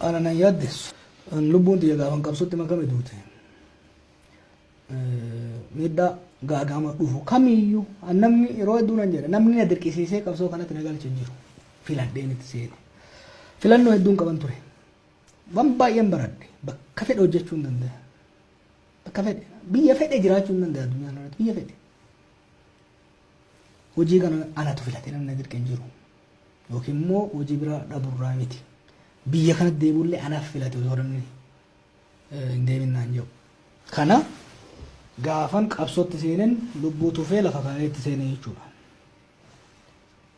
Ana nan yaaddeessu. Lubbuun xiyya gaafan qabsutti makame duute. Miidhaa gaagama dhufu kamiyyuu namni yeroo hedduu nan jedha namni na dirqisiisee qabsoo kanatti na galche hin jiru. Filadheen itti seene. Filannoo hedduun qaban ture. Waan baay'een baradhe bakka fedhe hojjechuu hin danda'a. Bakka fedhe biyya fedhe jiraachuu hin danda'a addunyaan irratti biyya fedhe. Hojii kana anatu filate namni na dirqe hin jiru. Yookiin immoo hojii biraa dhaburraa miti. Biyya kanatti deebi'ullee anaaf filate osoo namni hin deebinnaan jiru. Kana gaafan qabsootti seenan lubbuu tufee lafa kaa'eetti seenee jechuudha.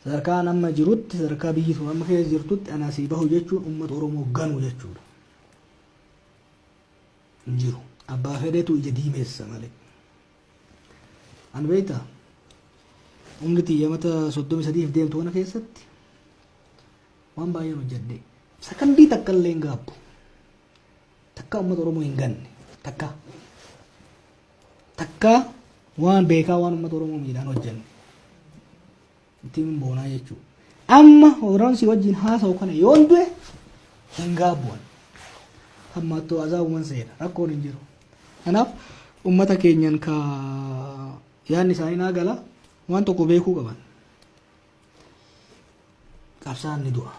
Sadarkaa amma jirutti sadarkaa biyyi sun amma keessa jirtutti anasii bahu jechuun uummata Oromoo ganuu jechuudha. Hin jiru. Abbaa fedheetu ija diimeessa malee. An beektaa umri xiyya mata 33 deemtu kana keessatti waan baay'een hojjedhe. Sakandii takka illee hin gaabbu. Takka uummata Oromoo hin ganne. Takka waan beekaa waan uummata Oromoo miidhaan hojjenne. Ittiin boonaa jechuudha. Amma Oromoon wajjin haasa'u kana yoon du'e hin gaabbu'an. Hammaattuu azaabuman seena rakkoon hin jiru. Kanaaf uummata keenyan ka yaadni isaanii naa gala waan tokko beekuu qaban. Qabsaan ni du'a.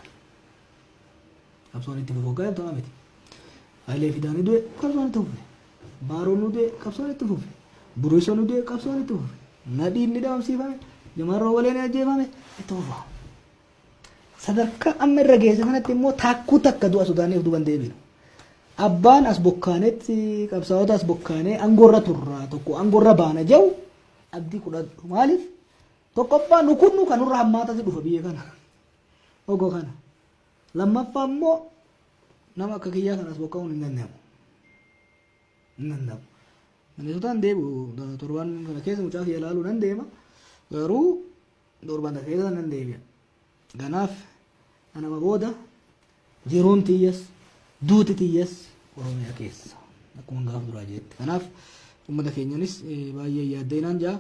Qabsoon itti fufuu gaa'el ta'aa miti. Hayilee Fidaan ni du'e qabsoon itti fufe. Baaroon ni du'e qabsoon itti fufe. Buruusoon ni du'e qabsoon itti fufe. Nadhiin ni dhabamsiifame. Jamarroo waleen ajjeefame itti fufa. Sadarkaa amma irra geesse kanatti immoo taakkuu takka du'a Sudaaniif duban deebiin. Abbaan as bokkaanetti qabsaa'ota as bokkaanee angorra turraa tokko angorra baana jiru abdii kudhadhu maaliif tokkoffaa nu kunnu kanurra hammaatatti dhufa biyya kana. Ogo kana. Lammaffaa immoo nama akka kiyyaa kanas bokkaa'uun hin danda'amu. Hin danda'amu. Minnesotaan deebi'u torban kana keessa mucaa kiyya ilaaluu nan deema. Garuu torban keessa nan deebi'a. Kanaaf anama booda jiruun tiyyas duuti tiyyas Oromiyaa keessa akkuma gaaf duraa jette. Kanaaf uummata keenyanis baay'ee yaaddeenaan jaa.